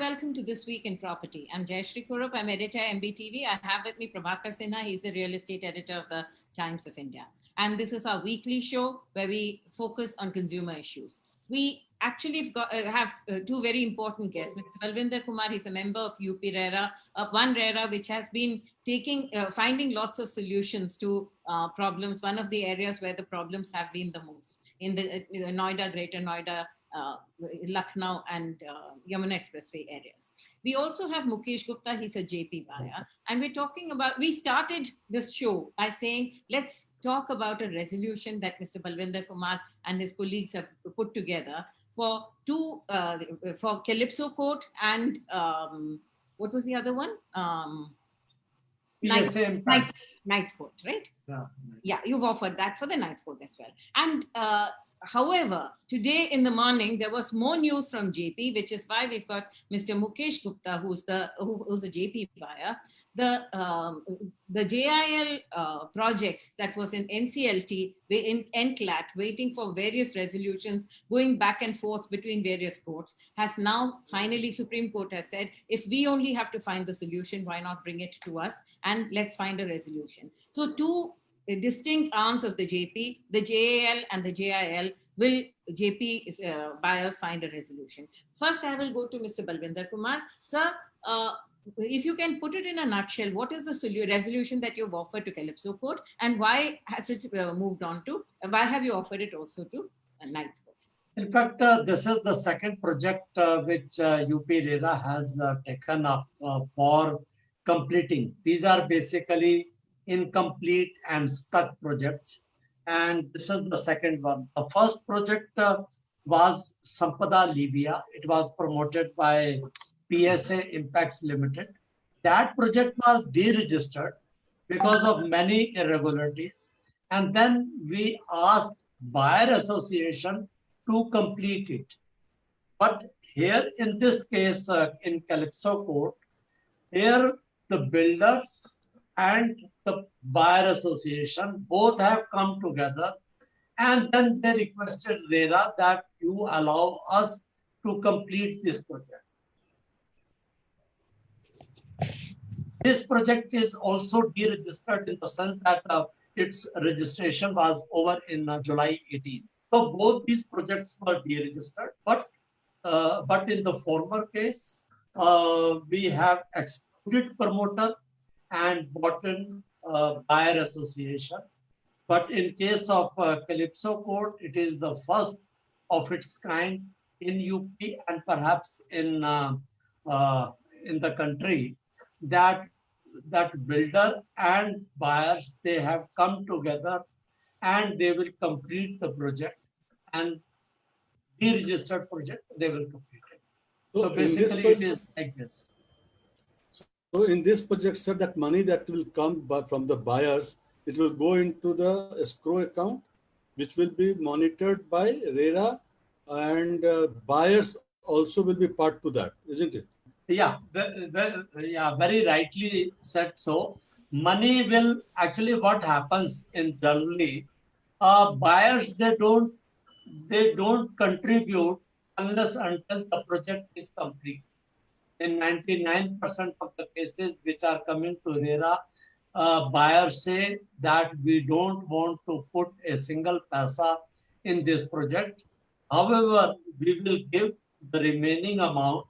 welcome to This Week in Property. I'm Jayashree Kurup. I'm editor at MBTV. I have with me Prabhakar Sinha. He's the real estate editor of the Times of India. And this is our weekly show where we focus on consumer issues. We actually have two very important guests. Mr. Balwinder Kumar, he's a member of UP RERA, one RERA which has been finding lots of solutions to problems. One of the areas where the problems have been the most in the Noida, Greater Noida, Lucknow and Yamuna Expressway areas. We also have Mukesh Gupta, he's a JP buyer. And we started this show by saying, let's talk about a resolution that Mr. Balwinder Kumar and his colleagues have put together for Calypso Court and what was the other one? Knight's Court, right? Yeah, you've offered that for the Knight's Court as well. And however, today in the morning, there was more news from JP, which is why we've got Mr. Mukesh Gupta, who's a JP buyer. The JIL projects that was in NCLT, in NCLAT, waiting for various resolutions, going back and forth between various courts, has now finally, Supreme Court has said, if we only have to find the solution, why not bring it to us and let's find a resolution. So two distinct arms of the JP, the JAL and the JIL, will JP buyers find a resolution. First, I will go to Mr. Balwinder Kumar. Sir, if you can put it in a nutshell, what is the resolution that you've offered to Calypso Court and why has it moved on to, why have you offered it also to Knight's Court? In fact, this is the second project which UP RERA has taken up for completing. These are basically incomplete and stuck projects, and this is the second one. The first project was Sampada Libya. It was promoted by PSA Impacts Limited. That project was deregistered because of many irregularities, and then we asked Buyer Association to complete it. But here in this case, in Calypso Court, here the builders and the Buyer Association both have come together, and then they requested RERA that you allow us to complete this project. This project is also deregistered in the sense that its registration was over in July 18. So both these projects were deregistered, but in the former case, we have excluded promoter and brought in Buyer Association. But in case of Calypso Court, it is the first of its kind in UP and perhaps in the country that builder and buyers, they have come together and they will complete the project, and deregistered project, they will complete it. So basically it is like this. So in this project, sir, that money that will come from the buyers, it will go into the escrow account, which will be monitored by RERA, and buyers also will be part to that, isn't it? Yeah, very rightly said. So money will actually, what happens in generally, buyers, they don't contribute unless until the project is complete. In 99% of the cases which are coming to RERA, buyers say that we don't want to put a single paisa in this project. However, we will give the remaining amount,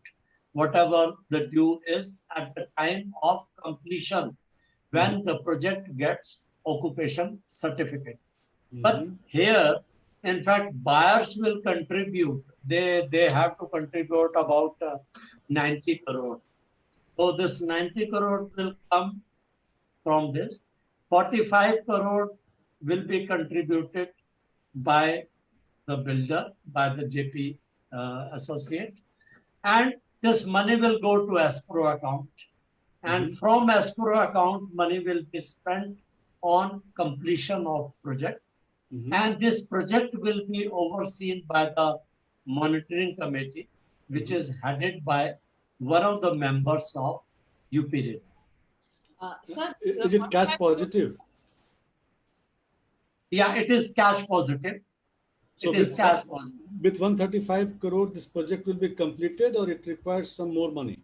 whatever the due is, at the time of completion, when the project gets occupation certificate. But here, in fact, buyers will contribute. They have to contribute about 90 crore. So this 90 crore will come from this. 45 crore will be contributed by the builder, by the JP associate. And this money will go to escrow account. And from escrow account, money will be spent on completion of project. And this project will be overseen by the monitoring committee, which is headed by one of the members of UP RERA. Sir, is it cash positive? Yeah, it is cash positive. It is cash positive. With 135 crore, this project will be completed, or it requires some more money?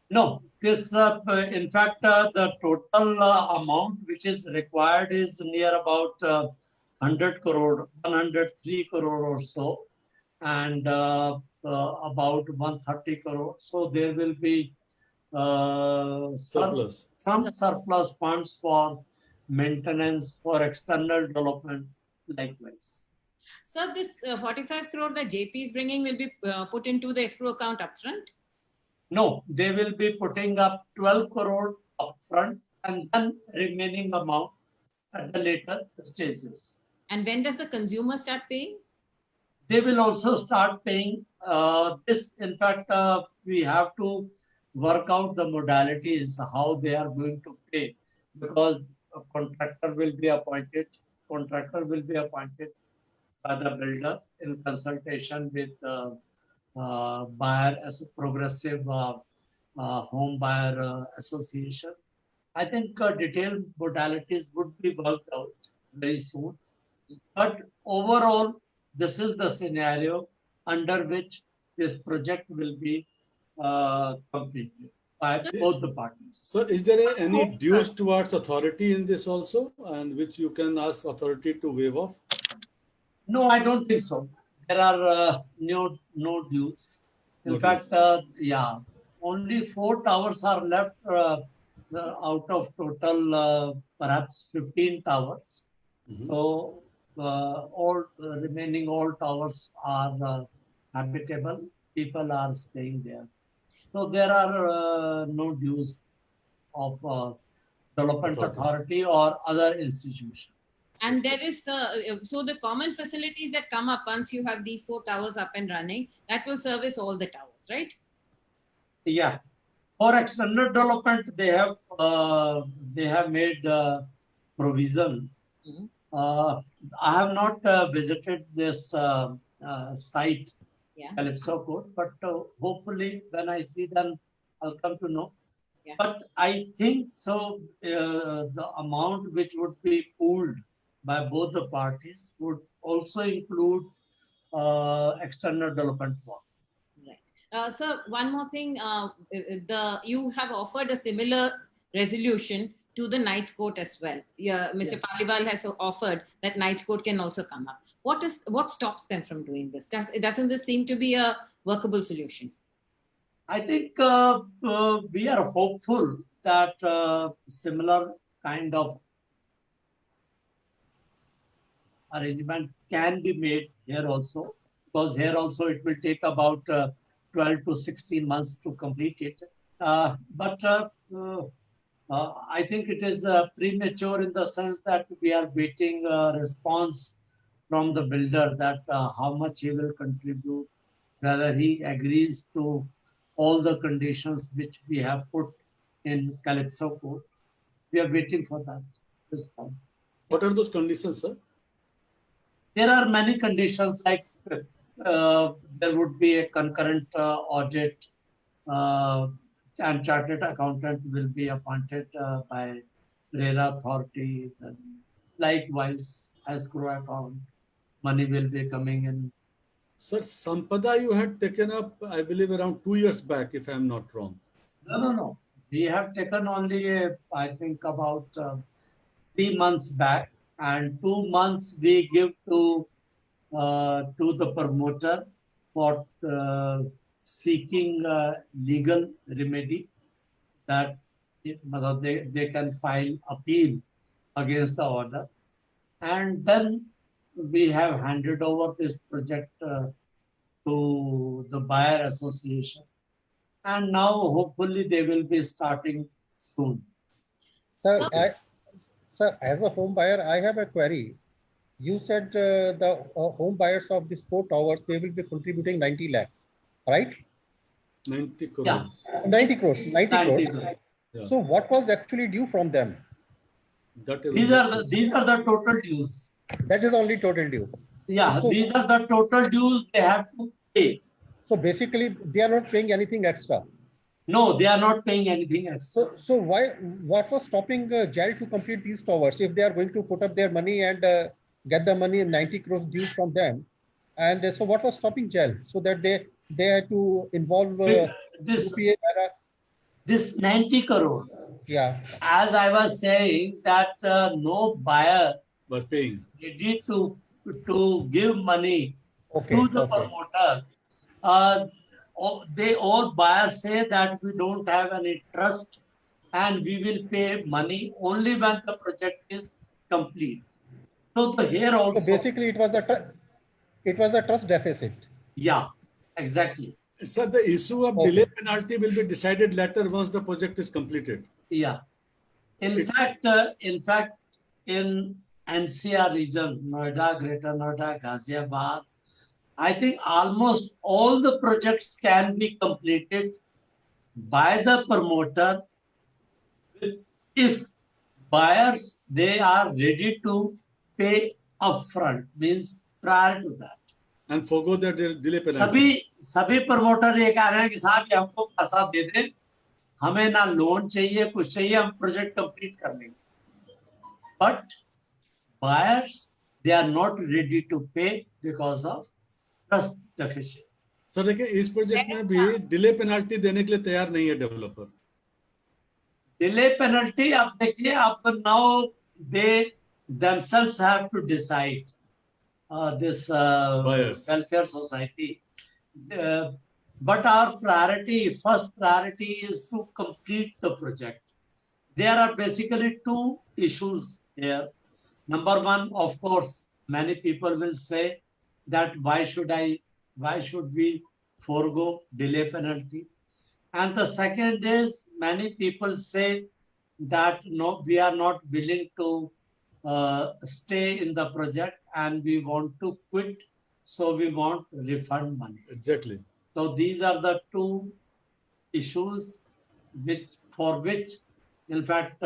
No, this, in fact, the total amount which is required is near about 100 crore, 103 crore or so, and about 130 crore. So there will be Surplus. some surplus funds for maintenance, for external development, likewise. So this 45 crore that JP is bringing will be put into the escrow account upfront? No, they will be putting up 12 crore upfront and then remaining amount at the later stages. And when does the consumer start paying? They will also start paying this. In fact, we have to work out the modalities, how they are going to pay, because a contractor will be appointed. Contractor will be appointed by the builder in consultation with buyer as a progressive home buyer association. I think detailed modalities would be worked out very soon. But overall, this is the scenario under which this project will be completed by both the parties. So is there any dues towards authority in this also, and which you can ask authority to waive off? No, I don't think so. There are no dues. In fact, yeah, only 4 towers are left out of total perhaps 15 towers. So all remaining all towers are habitable. People are staying there. So there are no dues of development authority or other institution. And there is, so the common facilities that come up once you have these 4 towers up and running, that will service all the towers, right? Yeah. For extended development, they have made provision. I have not visited this site, Calypso Court, but hopefully when I see them, I'll come to know. Yeah. But I think so. The amount which would be pooled by both the parties would also include external development works. Right. Sir, one more thing. You have offered a similar resolution to the Knights Court as well. Yeah, Mr. Paliwal has offered that Knights Court can also come up. What stops them from doing this? Doesn't this seem to be a workable solution? I think we are hopeful that similar kind of arrangement can be made here also, because here also it will take about 12 to 16 months to complete it. But I think it is premature in the sense that we are waiting a response from the builder that how much he will contribute, whether he agrees to all the conditions which we have put in Calypso Court. We are waiting for that response. What are those conditions, sir? There are many conditions, like there would be a concurrent audit, and chartered accountant will be appointed by RERA authority. Likewise, escrow account, money will be coming in. Sir, Sampada you had taken up, I believe, around 2 years back, if I'm not wrong. No. We have taken only, I think, about 3 months back, and 2 months we give to the promoter for seeking legal remedy, that they can file appeal against the order. And then we have handed over this project to the buyer association. And now hopefully they will be starting soon. Sir, sir, as a home buyer, I have a query. You said the home buyers of these 4 towers, they will be contributing 90 lakhs, right? 90 crore. Yeah. 90 crores. 90 crores. Yeah. So what was actually due from them? That is These are the total dues. That is only total due. Yeah, So, these are the total dues they have to pay. so basically, they are not paying anything extra. No, they are not paying anything extra. So what was stopping JAL to complete these towers? If they are going to put up their money and get the money in 90 crores due from them, And so what was stopping GEL so that they had to involve This UPA era? this 90 crore, Yeah. as I was saying, that no buyer Were paying. ready to give money Okay. to the Okay. promoter. They all buyers say that we don't have any trust and we will pay money only when the project is complete. So here So also, basically, it was the trust deficit. yeah, exactly. Sir, the issue of Okay. delay penalty will be decided later once the project is completed. Yeah. In fact, in NCR region, Noida, Greater Noida, Ghaziabad, I think almost all the projects can be completed by the promoter if buyers they are ready to pay upfront, means prior to that. And forgo the delay penalty. सभी promoter ये कह रहे हैं कि साहब ये हमको पैसा दे दें, हमें ना लोन चाहिए कुछ चाहिए, हम प्रोजेक्ट कंप्लीट कर लेंगे. But buyers they are not ready to pay because of trust deficit. Sir देखिए इस प्रोजेक्ट में भी डिले पेनल्टी देने के लिए तैयार नहीं है डेवलपर. Delay penalty, अब देखिए अब now they themselves have to decide. This welfare society. But our first priority is to complete the project. There are basically two issues here. Number one, of course, many people will say that why should we forego delay penalty? And the second is many people say that no, we are not willing to stay in the project and we want to quit, so we want refund money. Exactly. So these are the two issues for which, in fact,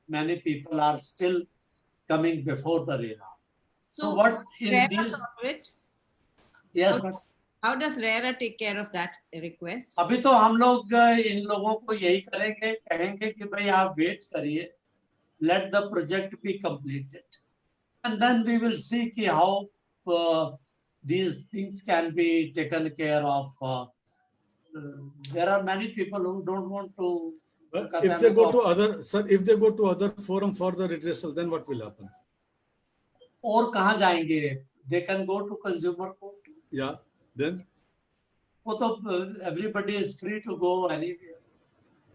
many people are still coming before the RERA. So what in these? Yes. How does RERA take care of that request? अभी तो हम लोग इन लोगों को यही करेंगे, कहेंगे कि भाई आप वेट करिए, let the project be completed, and then we will see कि how these things can be taken care of. There are many people who don't want to. If they go to other, sir, if they go to other forum for the redressal, then what will happen? और कहाँ जाएंगे? They can go to consumer court. Yeah. Then? वो तो everybody is free to go anywhere.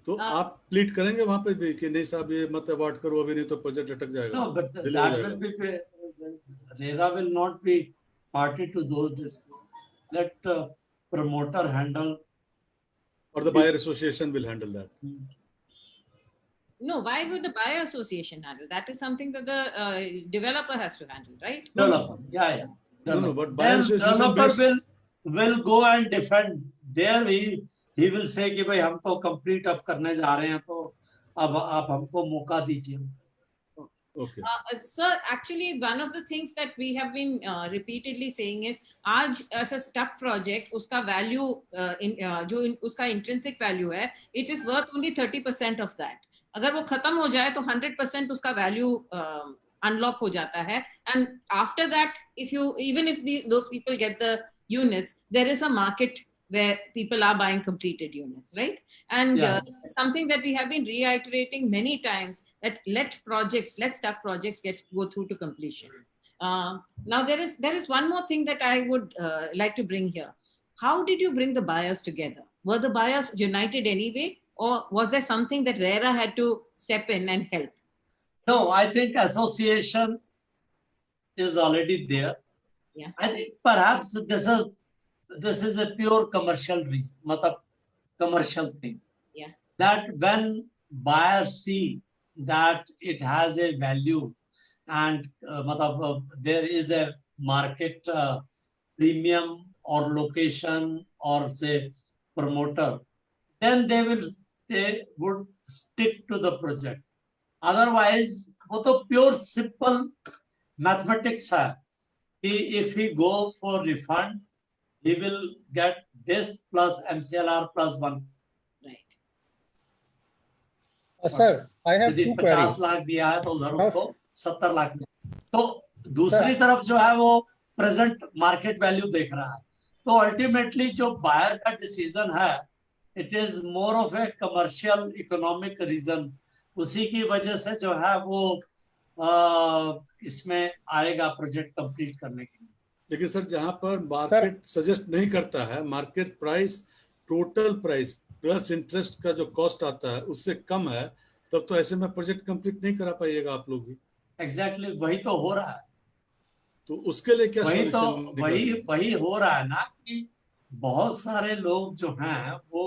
तो आप pleat करेंगे वहां पे भी कि नहीं साहब ये मत अवार्ड करो अभी नहीं तो प्रोजेक्ट लटक जाएगा. No, but that will be RERA will not be party to those disputes. Let promoter handle. Or the buyer association will handle that. No, why would the buyer association handle? That is something that the developer has to handle, right? Developer, yeah. No, but buyer association developer will go and defend. There he will say कि भाई हम तो complete अब करने जा रहे हैं तो अब आप हमको मौका दीजिए. Okay. Sir, actually, one of the things that we have been repeatedly saying is, आज as a stuck project, उसका value जो उसका intrinsic value है, it is worth only 30% of that. अगर वो खत्म हो जाए तो 100% उसका value unlock हो जाता है. And after that, even if those people get the units, there is a market where people are buying completed units, right? And something that we have been reiterating many times, that let stuck projects go through to completion. Now there is one more thing that I would like to bring here. How did you bring the buyers together? Were the buyers united anyway, or was there something that RERA had to step in and help? No, I think association is already there. Yeah. I think perhaps this is a pure commercial reason, commercial thing. Yeah. That when buyers see that it has a value and there is a market premium or location or say promoter, then they would stick to the project. Otherwise, वो तो pure simple mathematics है. If he go for refund, he will get this plus MCLR plus 1. Right. Sir, I have two यदि queries. 50 lakh दिया है तो उधर उसको 70 लाख. तो दूसरी तरफ जो है वो प्रेजेंट मार्केट वैल्यू देख रहा है। तो अल्टीमेटली जो बायर का डिसीजन है, it is more of a commercial economic reason, उसी की वजह से जो है वो इसमें आएगा प्रोजेक्ट कंप्लीट करने के लिए। लेकिन सर जहां पर मार्केट सजेस्ट नहीं करता है, market price total price plus interest का जो कॉस्ट आता है उससे कम है, तब तो ऐसे में प्रोजेक्ट कंप्लीट नहीं करा पाइएगा आप लोग भी। एग्जैक्टली वही तो हो रहा है। तो उसके लिए क्या वही तो सॉल्यूशन वही हो रहा है ना कि बहुत सारे लोग जो हैं वो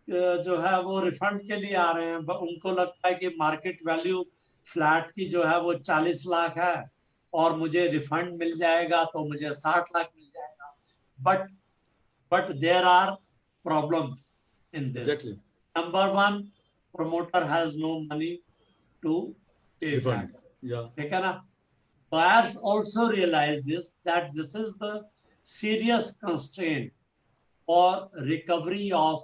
जो है वो रिफंड के लिए आ रहे हैं। उनको लगता है कि मार्केट वैल्यू फ्लैट की जो है वो 40 लाख है और मुझे रिफंड मिल जाएगा तो मुझे 60 लाख मिल जाएगा। But there are problems in this. Exactly. Number one, promoter has no money to pay back. या ठीक है ना? Buyers also realize that this is the serious constraint for recovery of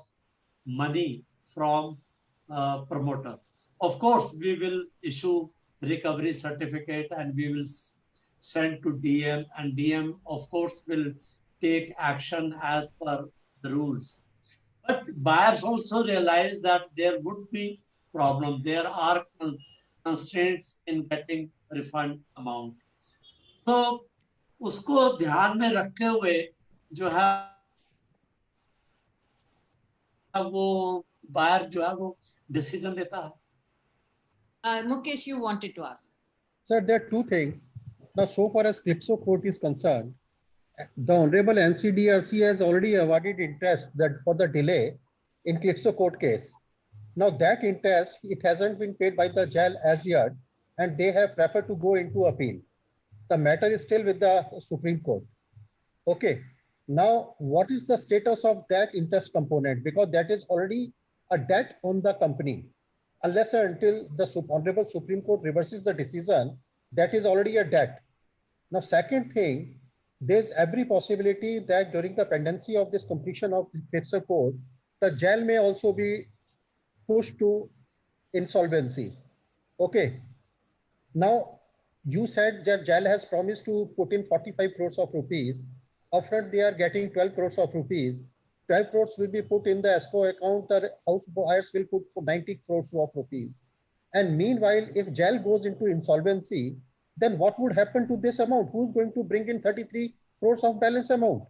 money from promoter. Of course, we will issue recovery certificate and we will send to DM, and DM of course will take action as per the rules. But buyers also realize that there would be problem. There are constraints in getting refund amount. So उसको ध्यान में रखते हुए जो है वो buyer जो है वो डिसीजन लेता है। Mukesh, you wanted to ask. Sir, there are two things. Now, so far as Clipso Court is concerned, the Honorable NCDRC has already awarded interest that for the delay in Clipso Court case. Now, that interest, it hasn't been paid by the jail as yet, and they have preferred to go into appeal. The matter is still with the Supreme Court. Okay. Now, what is the status of that interest component? Because that is already a debt on the company. Unless or until the Honorable Supreme Court reverses the decision, that is already a debt. Now, second thing, there's every possibility that during the pendency of this completion of the Clipso Court, the jail may also be pushed to insolvency. Okay. Now, you said that jail has promised to put in 45 crores of rupees. Upfront, they are getting 12 crores of rupees. 12 crores will be put in the escrow account. The house buyers will put for 90 crores of rupees. And meanwhile, if jail goes into insolvency, then what would happen to this amount? Who's going to bring in 33 crores of balance amount?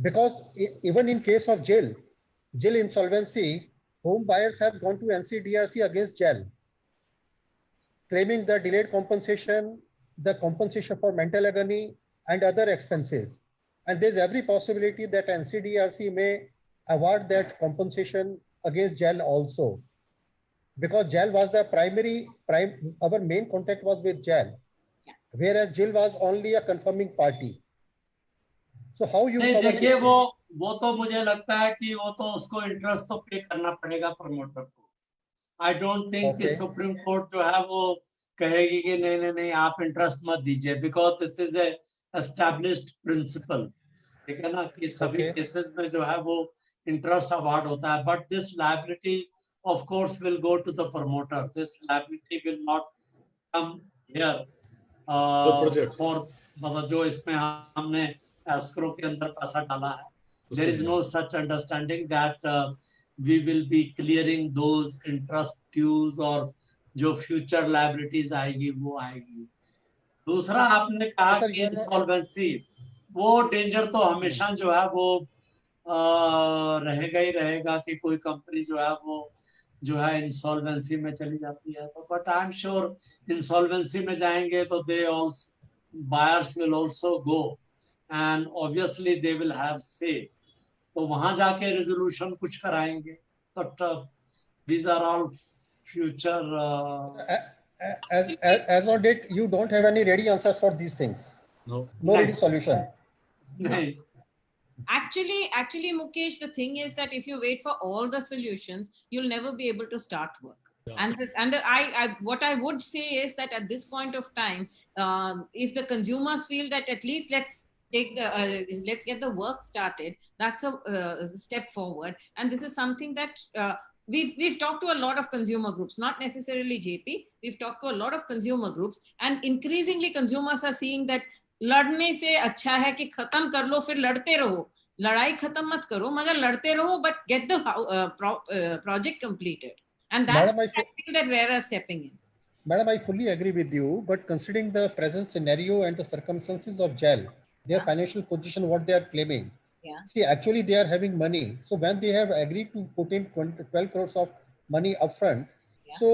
Because even in case of jail insolvency, home buyers have gone to NCDRC against jail, claiming the delayed compensation, the compensation for mental agony, and other expenses. And there's every possibility that NCDRC may award that compensation against jail also. Because jail was the our main contact was with jail, whereas jail was only a confirming party. So how you नहीं देखिए वो तो मुझे लगता है कि वो तो उसको इंटरेस्ट तो पे करना पड़ेगा प्रमोटर को। आई डोंट थिंक कि सुप्रीम कोर्ट जो है वो कहेगी कि नहीं आप इंटरेस्ट मत दीजिए, because this is a established principle. ठीक है ना कि सभी केसेस में जो है वो इंटरेस्ट अवार्ड होता है। But this liability of course will go to the promoter. This liability will not come here for, मतलब जो इसमें हमने एस्क्रो के अंदर पैसा डाला है। There is no such understanding that we will be clearing those interest dues, और जो फ्यूचर लायबिलिटीज आएगी वो आएगी। दूसरा आपने कहा कि इंसॉल्वेंसी, वो डेंजर तो हमेशा जो है वो रहेगा ही रहेगा कि कोई कंपनी जो है वो जो है इंसॉल्वेंसी में चली जाती है। तो but I am sure insolvency में जाएंगे तो they also buyers will also go and obviously they will have say, तो वहां जाके रेजोल्यूशन कुछ कराएंगे। But these are all future as on date, you don't have any ready answers for these things. No ready solution. No. Actually, Mukesh, the thing is that if you wait for all the solutions, you'll never be able to start work. Yeah. And what I would say is that at this point of time, if the consumers feel that at least let's get the work started, that's a step forward. And this is something that we've talked to a lot of consumer groups, not necessarily JP. We've talked to a lot of consumer groups, and increasingly consumers are seeing that लड़ने से अच्छा है कि खत्म कर लो, फिर लड़ते रहो, लड़ाई खत्म मत करो मगर लड़ते रहो, but get the project completed. And that's Madam, I feel that RERA is stepping in. Madam, I fully agree with you, but considering the present scenario and the circumstances of JAL, their Yeah. financial position, what they are claiming, Yeah. see, actually they are having money. So when they have agreed to put in 12 crores of money upfront, Yeah. so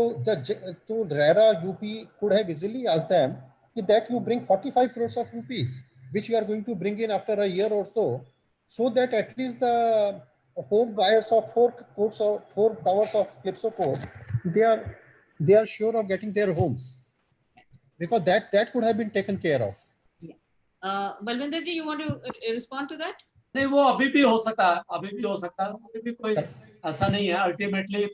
so RERA UP could have easily asked them that you bring 45 crores of rupees, which you are going to bring in after a year or so that at least the home buyers of four towers of Calypso Court, they are sure of getting their homes, because that could have been taken care of. Yeah. Balwinder ji, you want to respond to that? नहीं, वो अभी भी हो सकता है, अभी भी हो सकता है, अभी भी कोई ऐसा नहीं है. Ultimately,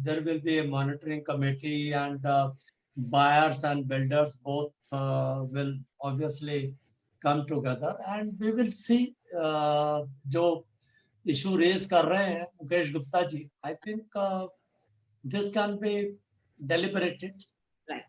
there will be a monitoring committee, and buyers and builders both will obviously come together, and we will see. जो issue raise कर रहे हैं Mukesh Gupta ji, I think this can be deliberated. Right.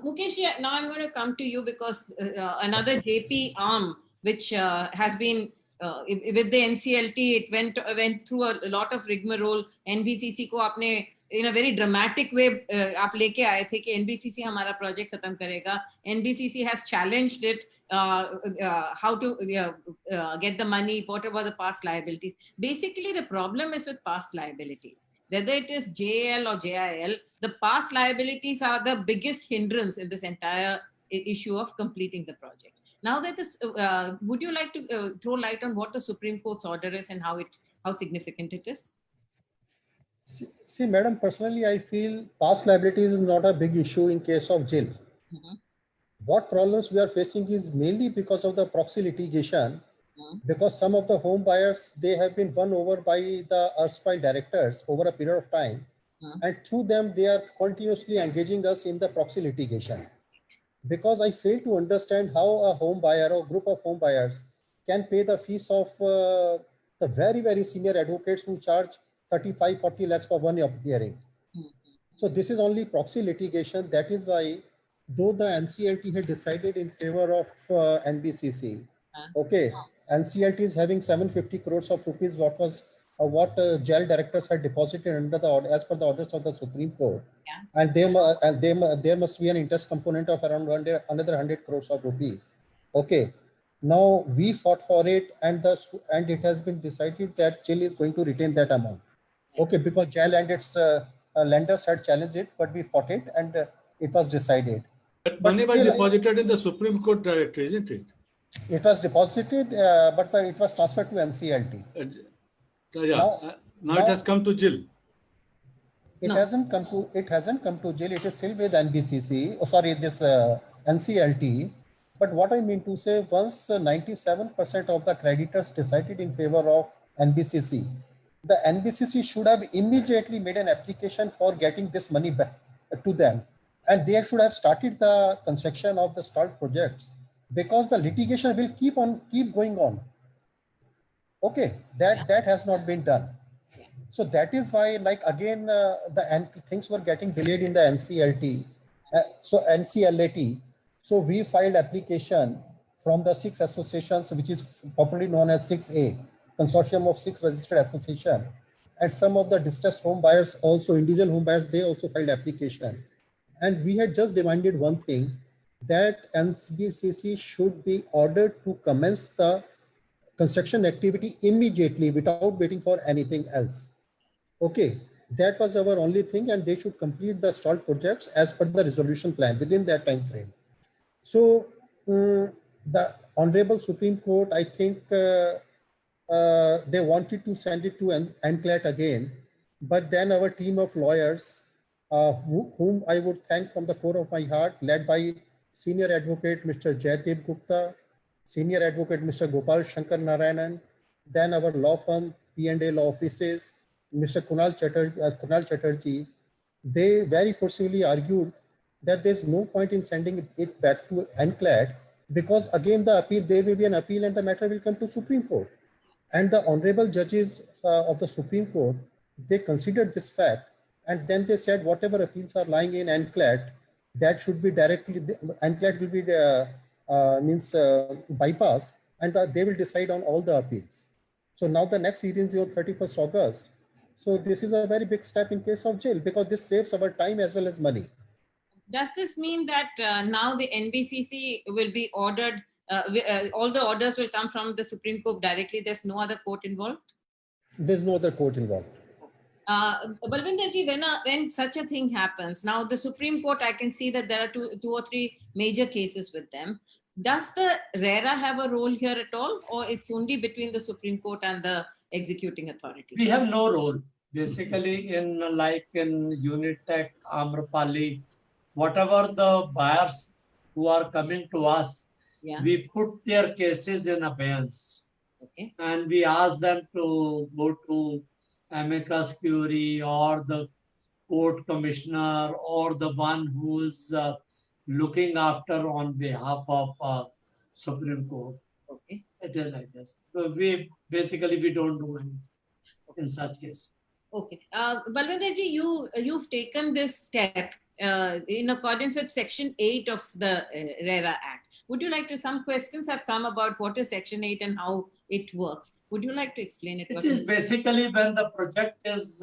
Mukesh, yeah, now I'm going to come to you because another JP arm, which has been with the NCLT, it went through a lot of rigmarole. NBCC को आपने in a very dramatic way आप लेके आए थे कि NBCC हमारा project खत्म करेगा. NBCC has challenged it, how to get the money, what about the past liabilities. Basically, the problem is with past liabilities. Whether it is JAL or JIL, the past liabilities are the biggest hindrance in this entire issue of completing the project. Now that this, would you like to throw light on what the Supreme Court's order is and how significant it is? See, madam, personally, I feel past liabilities is not a big issue in case of jail. Mm-hmm. What problems we are facing is mainly because of the proxy litigation, because some of the home buyers, they have been won over by the erstwhile directors over a period of time, and through them, they are continuously engaging us in the proxy litigation. Because I fail to understand how a home buyer or group of home buyers can pay the fees of the very, very senior advocates who charge 35, 40 lakhs for 1 year hearing. So this is only proxy litigation. That is why, though the NCLT had decided in favor of NBCC, okay, NCLT is having 750 crores of rupees, what jail directors had deposited under the order, as per the orders of the Supreme Court, and there must be an interest component of around another 100 crores of rupees. Okay, now we fought for it, and it has been decided that jail is going to retain that amount. Okay, because jail and its lenders had challenged it, but we fought it, and it was decided. But money was deposited in the Supreme Court directly, isn't it? It was deposited, but it was transferred to NCLT. Now it has come to jail. It hasn't come to jail. It is still with NBCC. Oh, sorry, this NCLT. But what I mean to say, once 97% of the creditors decided in favor of NBCC, the NBCC should have immediately made an application for getting this money back to them, and they should have started the construction of the stalled projects, because the litigation will keep going on. Okay, that has not been done. So that is why, like again, things were getting delayed in the NCLT. NCLAT. So we filed application from the 6 associations, which is popularly known as 6A, consortium of 6 registered associations, and some of the distressed home buyers, also individual home buyers, they also filed application. And we had just demanded one thing, that NBCC should be ordered to commence the construction activity immediately without waiting for anything else. Okay, that was our only thing, and they should complete the stalled projects as per the resolution plan within that time frame. So the Honorable Supreme Court, I think they wanted to send it to NCLAT again, but then our team of lawyers, whom I would thank from the core of my heart, led by Senior Advocate Mr. Jaideep Gupta, Senior Advocate Mr. Gopal Shankar Narayanan, then our law firm P&A Law Offices, Mr. Kunal Chatterjee, they very forcefully argued that there's no point in sending it back to NCLAT, because again the appeal, there will be an appeal and the matter will come to Supreme Court. And the honorable judges of the Supreme Court, they considered this fact, and then they said whatever appeals are lying in NCLAT, that should be directly, NCLAT will be bypassed, and they will decide on all the appeals. So now the next hearing is on 31st August. So this is a very big step in case of jail, because this saves our time as well as money. Does this mean that now the NBCC will be ordered, all the orders will come from the Supreme Court directly? There's no other court involved? There's no other court involved. Balvinder ji, when such a thing happens, now the Supreme Court, I can see that there are two or three major cases with them. Does the RERA have a role here at all, or it's only between the Supreme Court and the executing authority? We have no role. Basically, in Unitech, Amrapali, whatever the buyers who are coming to us, Yeah. we put their cases in abeyance. Okay. And we ask them to go to amicus curiae or the court commissioner or the one who is looking after on behalf of Supreme Court. Okay. It is like this. So we don't do anything in such case. Okay. Balvinder ji, you've taken this step in accordance with Section 8 of the RERA Act. Would you like to, some questions have come about what is Section 8 and how it works. Would you like to explain it? It is basically when the project is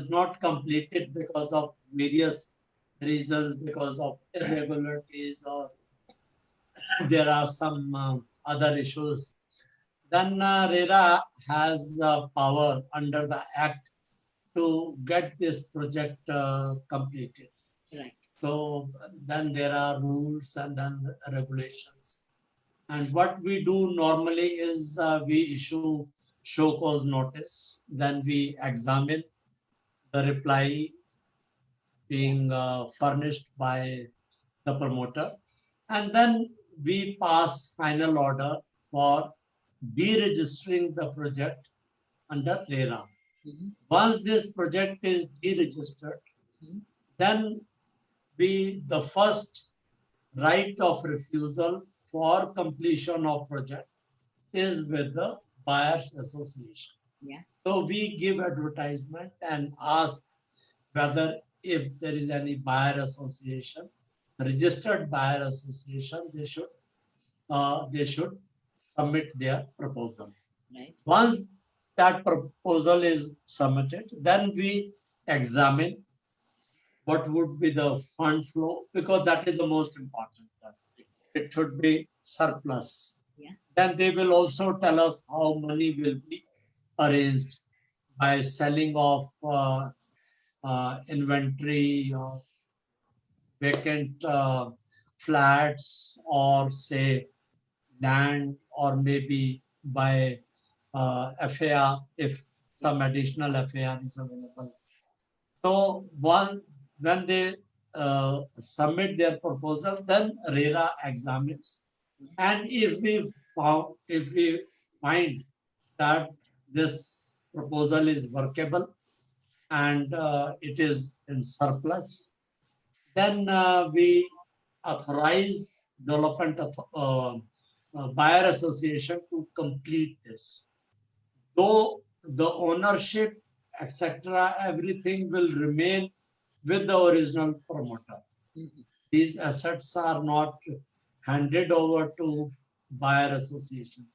not completed because of various reasons, because of irregularities or there are some other issues. Then RERA has power under the Act to get this project completed. Right. So then there are rules and then regulations. And what we do normally is we issue show cause notice. Then we examine the reply being furnished by the promoter. And then we pass final order for deregistering the project under RERA. Mhm. Once this project is deregistered, then the first right of refusal for completion of project is with the buyers association. Yeah. So we give advertisement and ask whether if there is any buyer association, registered buyer association, they should submit their proposal. Right. Once that proposal is submitted, then we examine what would be the fund flow, because that is the most important. It should be surplus. Yeah. Then they will also tell us how money will be arranged by selling of inventory or vacant flats, or say land, or maybe by FAR if some additional FAR is available. So when they submit their proposal, then RERA examines, and if we find that this proposal is workable and it is in surplus, then we authorize development of buyer association to complete this. Though the ownership, etc., everything will remain with the original promoter. Mhm. These assets are not handed over to buyer association.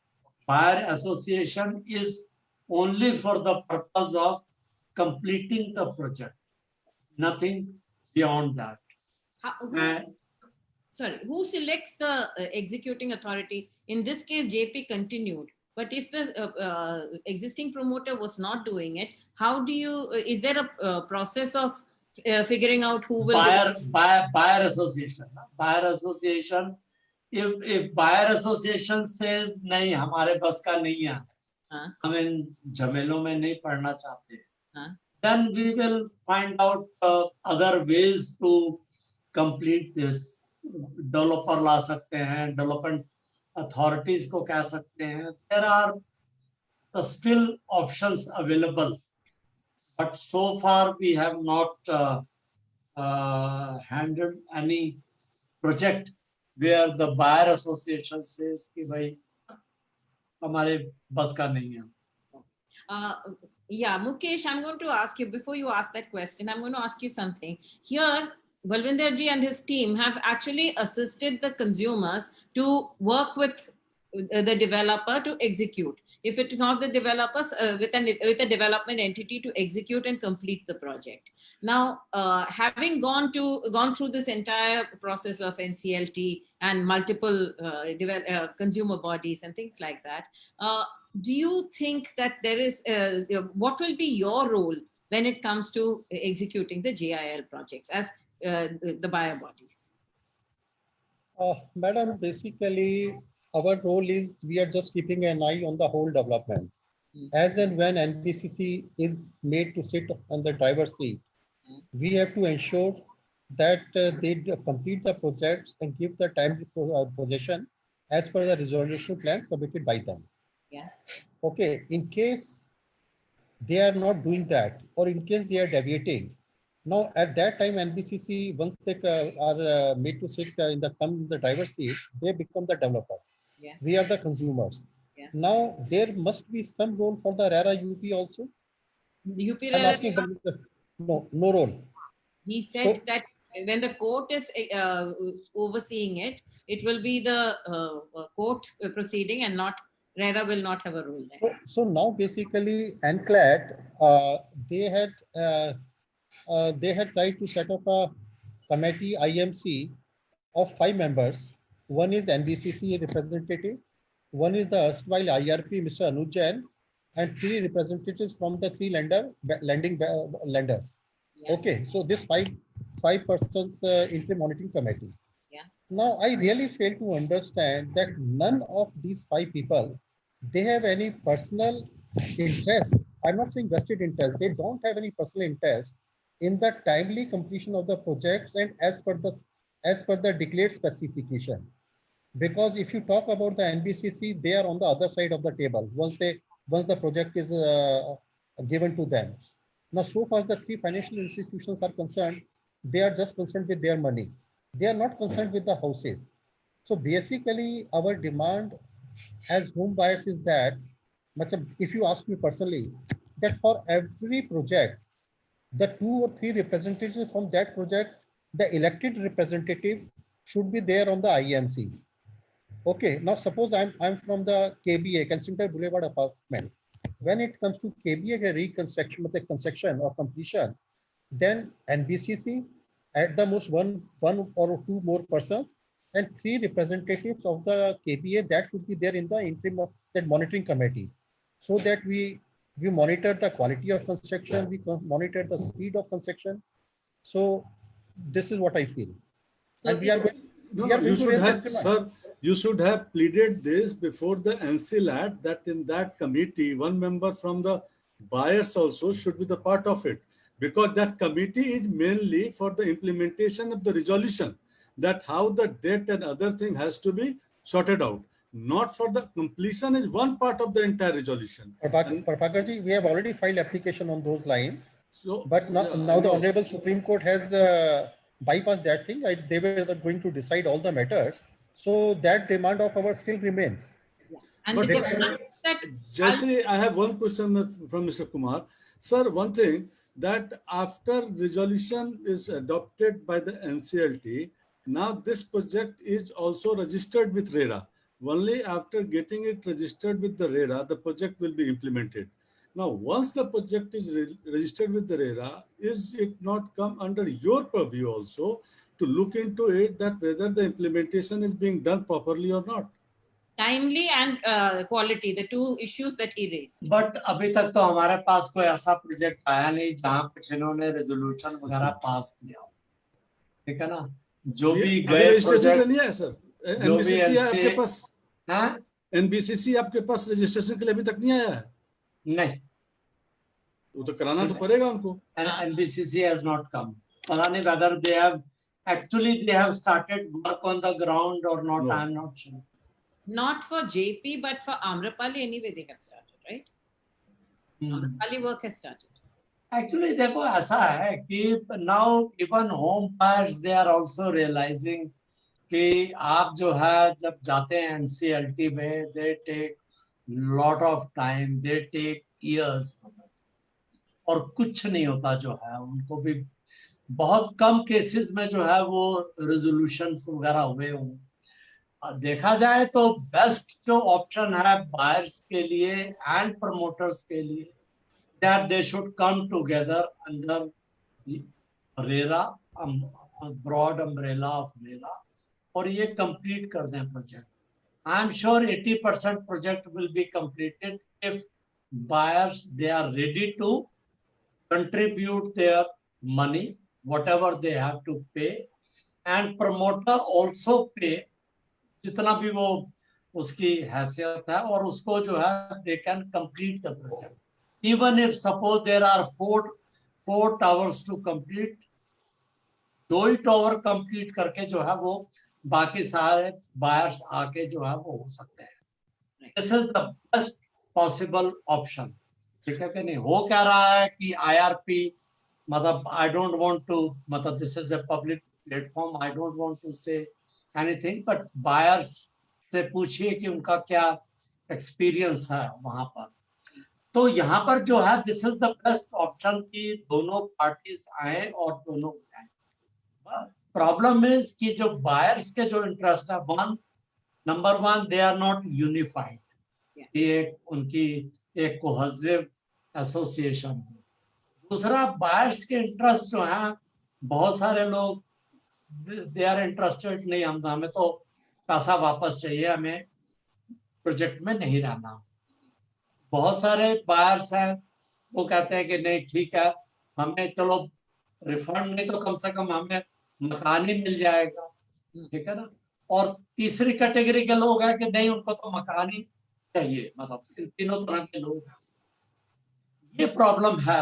Buyer association is only for the purpose of completing the project, nothing beyond that. Who selects the executing authority? In this case, JP continued. But if the existing promoter was not doing it, how do you, is there a process of figuring out who will buyer association? Buyer association, if buyer association says नहीं हमारे बस का नहीं है, हम इन झमेलों में नहीं पड़ना चाहते, then we will find out other ways to complete this. Developer ला सकते हैं, development authorities को कह सकते हैं. There are still options available, but so far we have not handled any project where the buyer association says कि भाई हमारे बस का नहीं है. Yeah, Mukesh, I'm going to ask you, before you ask that question, I'm going to ask you something. Here, Balwinder ji and his team have actually assisted the consumers to work with the developer to execute. If it's not the developers, with a development entity to execute and complete the project. Now, having gone through this entire process of NCLT and multiple consumer bodies and things like that, do you think that there is what will be your role when it comes to executing the JIL projects as the buyer bodies? Madam, basically, our role is we are just keeping an eye on the whole development. As and when NBCC is made to sit on the driver's seat, we have to ensure that they complete the projects and give the timely possession as per the resolution plan submitted by them. Yeah. Okay, in case they are not doing that, or in case they are deviating, now at that time NBCC, once they are made to sit in the driver's seat, they become the developers. Yeah. We are the consumers. Yeah. Now there must be some role for the RERA UP also. The UP I'm asking, no role. He said So, that when the court is overseeing it, it will be the court proceeding and not RERA will not have a role there. so now basically NCLAT, they had tried to set up a committee IMC of 5 members. One is NBCC representative, one is the erstwhile IRP, Mr. Anuj Jain, and 3 representatives from the 3 lenders. Yeah. Okay, so this five persons interim monitoring committee. Yeah. Now I really fail to understand that none of these 5 people, they have any personal interest. I'm not saying vested interest. They don't have any personal interest in the timely completion of the projects and as per the declared specification. Because if you talk about the NBCC, they are on the other side of the table once the project is given to them. Now, so far the 3 financial institutions are concerned, they are just concerned with their money. They are not concerned with the houses. So basically, our demand as home buyers is that, if you ask me personally, that for every project, the 2 or 3 representatives from that project, the elected representative should be there on the IMC. Okay, now suppose I'm from the KBA, Kensington Boulevard apartment. When it comes to KBA reconstruction, the construction or completion, then NBCC at the most one or 2 more persons and 3 representatives of the KBA that should be there in the interim of that monitoring committee, so that we monitor the quality of construction, we monitor the speed of construction. So this is what I feel. So and we are you should have, sir, you should have pleaded this before the NCLAT that in that committee, 1 member from the buyers also should be the part of it, because that committee is mainly for the implementation of the resolution, that how the debt and other thing has to be sorted out. Not for the completion is one part of the entire resolution. Prabhakarji, we have already filed application on those lines. So, but now the Honorable Supreme Court has bypassed that thing. They were going to decide all the matters. So that demand of ours still remains. Yeah. And Jayashree, I have one question from Mr. Kumar. Sir, one thing, that after resolution is adopted by the NCLT, now this project is also registered with RERA. Only after getting it registered with the RERA, the project will be implemented. Now, once the project is registered with the RERA, is it not come under your purview also to look into it, that whether the implementation is being done properly or not? Timely and quality, the 2 issues that he raised. But अभी तक तो हमारे पास कोई ऐसा project आया नहीं जहां कुछ इन्होंने रेजोल्यूशन वगैरह पास किया, ठीक है ना? जो भी गए प्रोजेक्ट नहीं है सर, NBCC आपके पास, हाँ, NBCC आपके पास रजिस्ट्रेशन के लिए अभी तक नहीं आया है? नहीं, वो तो कराना तो पड़ेगा उनको. NBCC has not come. पता नहीं whether they have started work on the ground or not. No. I am not sure. Not for JP, but for Amrapali anyway they have started, right? Amrapali work has started. Actually, देखो ऐसा है कि now even home buyers they are also realizing कि आप जो है जब जाते हैं NCLT में, they take lot of time, they take years. और कुछ नहीं होता जो है, उनको भी बहुत कम केसेस में जो है वो रेजोल्यूशंस वगैरह हुए हों। देखा जाए तो बेस्ट जो ऑप्शन है बायर्स के लिए एंड प्रमोटर्स के लिए, that they should come together under the RERA, broad umbrella of RERA, और ये complete कर दें project. I am sure 80% project will be completed if buyers, they are ready to contribute their money, whatever they have to pay, and promoter also pay जितना भी वो उसकी हैसियत है, और उसको जो है they can complete the project. Even if suppose there are four towers to complete, 2 tower complete करके जो है वो बाकी सारे बायर्स आके जो है वो हो सकते हैं. This is the best possible option. ठीक है कि नहीं? हो क्या रहा है कि IRP, मतलब आई डोंट वांट टू, मतलब this is a public platform, I don't want to say anything, but buyers से पूछिए कि उनका क्या एक्सपीरियंस है वहां पर. तो यहाँ पर जो है this is the best option कि दोनों पार्टीज आए और दोनों जाए. प्रॉब्लम इज कि जो बायर्स के जो इंटरेस्ट है, number one they are not unified. ये उनकी एक कोहेसिव एसोसिएशन है. दूसरा, बायर्स के इंटरेस्ट जो है, बहुत सारे लोग दे आर इंटरेस्टेड नहीं, हमें तो पैसा वापस चाहिए, हमें प्रोजेक्ट में नहीं रहना. बहुत सारे बायर्स हैं वो कहते हैं कि नहीं ठीक है, हमें चलो रिफंड नहीं तो कम से कम हमें मकान ही मिल जाएगा. ठीक है ना? और तीसरी कैटेगरी के लोग हैं कि नहीं, उनको तो मकान ही चाहिए. मतलब इन तीनों तरह के लोग हैं. ये प्रॉब्लम है.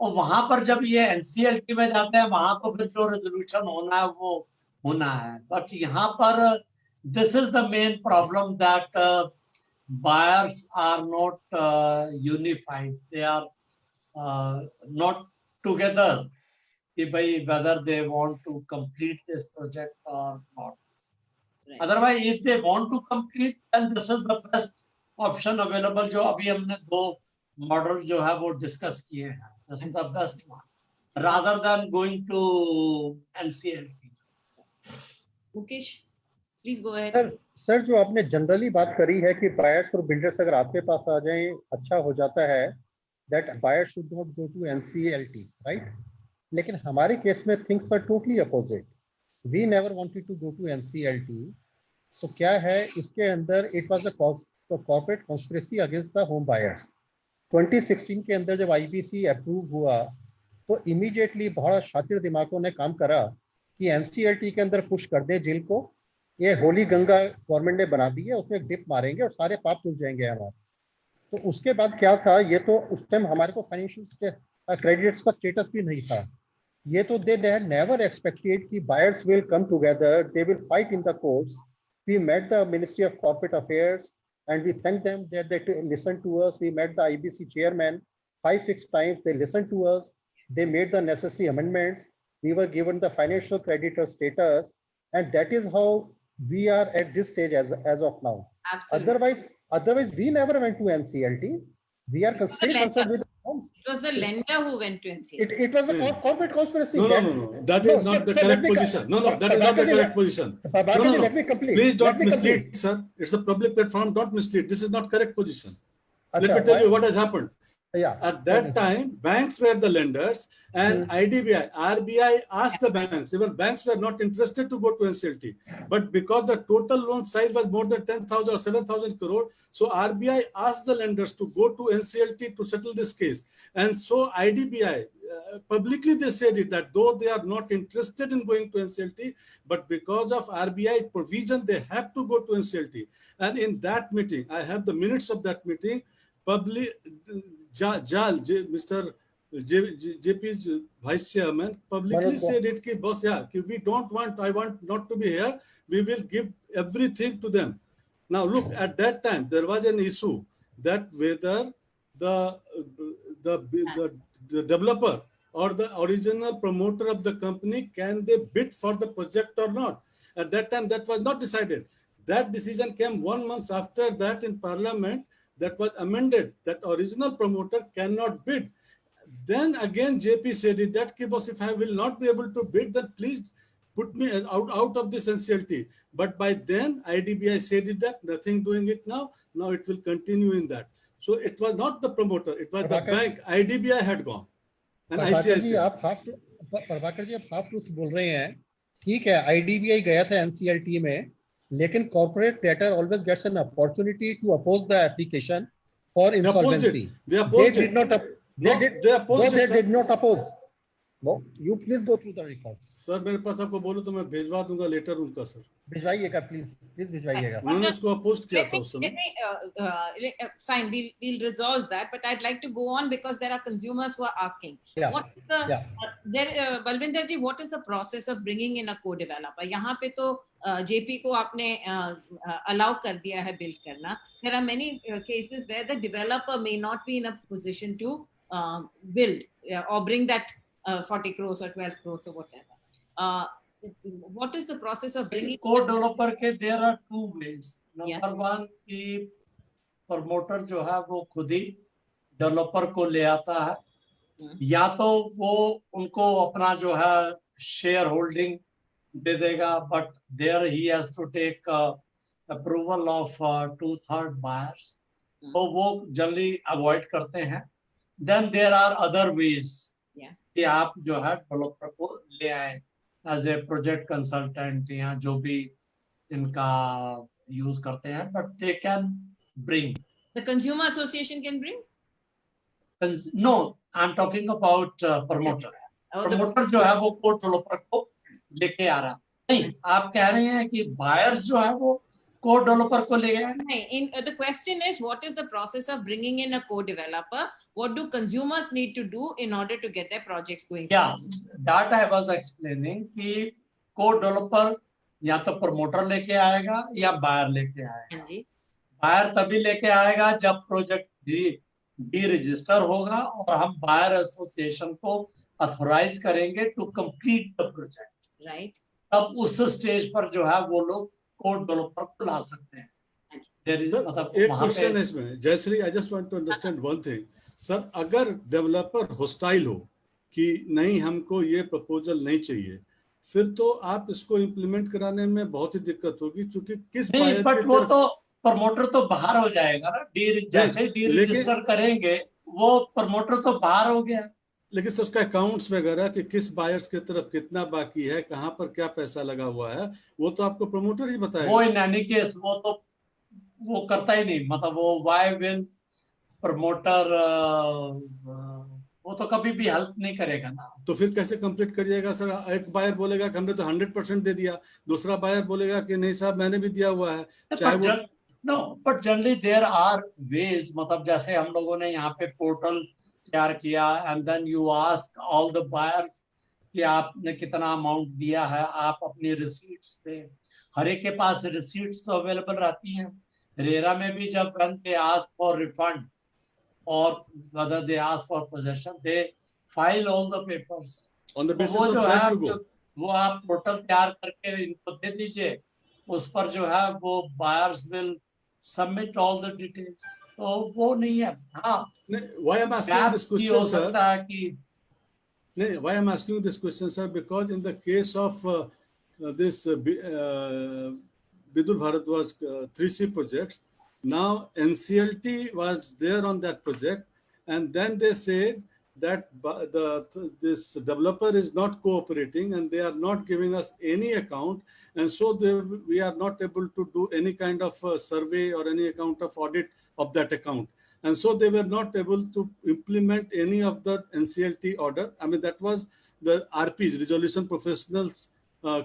और वहां पर जब ये NCLT में जाते हैं, वहां तो फिर जो रेजोल्यूशन होना है वो होना है. बट यहाँ पर this is the main problem that buyers are not unified. They are not together. Whether they want to complete this project or not. Right. Otherwise, if they want to complete, then this is the best option available. जो अभी हमने 2 model जो है वो discuss किए हैं. This is the best one, rather than going to NCLT. Mukesh, please go ahead. Sir जो आपने जनरली बात करी है कि बायर्स और बिल्डर्स अगर आपके पास आ जाएं अच्छा हो जाता है, that buyers should not go to NCLT, right? लेकिन हमारे केस में things were totally opposite. We never wanted to go to NCLT. तो क्या है इसके अंदर? It was a corporate conspiracy against the home buyers. 2016 के अंदर जब IBC अप्रूव हुआ तो इमीडिएटली बहुत शातिर दिमागों ने काम करा कि NCLT के अंदर पुश कर दे जेल को. ये होली गंगा गवर्नमेंट ने बना दी है, उसमें एक डिप मारेंगे और सारे पाप धुल जाएंगे हमारे. तो उसके बाद क्या था, ये तो उस टाइम हमारे को फाइनेंशियल क्रेडिट्स का स्टेटस भी नहीं था. ये तो दे हैड नेवर एक्सपेक्टेड कि buyers will come together, they will fight in the courts. We met the ministry of corporate affairs and we thank them that they listened to us. We met the IBC chairman 5-6 times. They listened to us. They made the necessary amendments. We were given the financial creditor status, and that is how we are at this stage as of now. Absolutely. Otherwise we never went to NCLT. We are still concerned with the homes. It was the lender who went to NCLT. It was a corporate conspiracy. No. That is not the correct position. No, that is not the correct position. No. Let me complete. Please don't mislead, sir. It's a public platform. Don't mislead. This is not correct position. Achha, Let me tell you what has happened. Yeah. At that time, banks were the lenders, and IDBI, RBI asked the banks. Even banks were not interested to go to NCLT. But because the total loan size was more than 10,000 or 7,000 crore, so RBI asked the lenders to go to NCLT to settle this case. And so IDBI, publicly they said it, that though they are not interested in going to NCLT, but because of RBI's provision, they have to go to NCLT. And in that meeting, I have the minutes of that meeting, Mr. JP Vice Chairman publicly said it ki boss, yeah, ki we don't want, I want not to be here, we will give everything to them. Now look, at that time there was an issue that whether the developer or the original promoter of the company, can they bid for the project or not. At that time that was not decided. That decision came 1 month after that in Parliament. That was amended, that original promoter cannot bid. Then again, JP said it, that boss, if I will not be able to bid, then please put me out of this NCLT. But by then, IDBI said it that nothing doing it now. Now it will continue in that. So it was not the promoter, it was the bank. IDBI had gone. And Prabhakar ji, ICICI. आप half truth बोल रहे हैं. ठीक है, IDBI गया था NCLT में, लेकिन corporate debtor always gets an opportunity to oppose the application for insolvency. They opposed it. They did not oppose. No, you please go through the records. Sir मेरे पास आपको बोलो तो मैं भेजवा दूंगा लेटर उनका सर. भिजवाइएगा प्लीज भिजवाइएगा. उन्होंने उसको अपोज किया था उस समय. Fine, we'll resolve that, but I'd like to go on because there are consumers who are asking. Yeah. What is the Balvinder ji, what is the process of bringing in a co-developer? यहाँ पे तो JP को आपने allow कर दिया है build करना. There are many cases where the developer may not be in a position to build or bring that 40 crores or 12 crores or whatever. What is the process of bringing co-developer के there are two ways. Number one कि promoter जो है वो खुद ही developer को ले आता है, या तो वो उनको अपना जो है शेयर होल्डिंग दे देगा, but there he has to take approval of 2/3 buyers, तो वो जनरली अवॉइड करते हैं. Then there are other ways कि आप जो है डेवलपर को ले आए एज ए प्रोजेक्ट कंसल्टेंट या जो भी जिनका यूज करते हैं, but they can bring. The consumer association can bring? No, I'm talking about promoter. Promoter जो है वो को डेवलपर को लेके आ रहा नहीं. आप कह रहे हैं कि बायर्स जो है वो को डेवलपर को ले गए. नहीं, the question is what is the process of bringing in a co-developer? What do consumers need to do in order to get their projects going? Yeah, that I was explaining कि co-developer या तो promoter लेके आएगा या buyer लेके आएगा. Buyer तभी लेके आएगा जब प्रोजेक्ट डी रजिस्टर होगा और हम बायर एसोसिएशन को अथोराइज करेंगे to complete the project. Right. तब उस स्टेज पर जो है वो लोग co-developer को ला सकते हैं. एक क्वेश्चन है इसमें Jayashree, I just want to understand one thing sir. अगर डेवलपर होस्टाइल हो कि नहीं हमको ये प्रपोजल नहीं चाहिए, फिर तो आप इसको इम्प्लीमेंट कराने में बहुत ही दिक्कत होगी, क्योंकि किस नहीं, बट वो तो प्रमोटर तो बाहर हो जाएगा ना. जैसे डी रजिस्टर करेंगे वो प्रमोटर तो बाहर हो गया. लेकिन सर उसका अकाउंट्स वगैरह कि किस बायर्स की तरफ कितना बाकी है, कहाँ पर क्या पैसा लगा हुआ है, वो तो आपको प्रमोटर ही बताएगा. वो इन एनी केस वो तो वो करता ही नहीं. मतलब वो व्हाई विल प्रमोटर वो तो कभी भी हेल्प नहीं करेगा ना. तो फिर कैसे कंप्लीट करिएगा सर? एक बायर बोलेगा कि हमने तो 100% दे दिया, दूसरा बायर बोलेगा कि नहीं साहब मैंने भी दिया हुआ है. चाहे वो no, but generally there are ways. मतलब जैसे हम लोगों ने यहाँ पे पोर्टल तैयार किया and then you ask all the buyers कि आपने कितना अमाउंट दिया है, आप अपनी रिसीट्स दे. हर एक के पास रिसीट्स तो अवेलेबल रहती हैं. रेरा में भी जब when they ask for refund और whether they ask for possession, they file all the papers. On the basis of that you go. वो आप पोर्टल तैयार करके इनको दे दीजिए, उस पर जो है वो buyers will submit all the details. तो वो नहीं है. हाँ. Why I'm asking this question, sir? कि why I'm asking this question, sir? Because in the case of this Bidul Bharadwaj 3C projects, now NCLT was there on that project, and then they said that this developer is not cooperating and they are not giving us any account, and so we are not able to do any kind of survey or any account of audit of that account, and so they were not able to implement any of the NCLT order. I mean, that was the RP, Resolution Professionals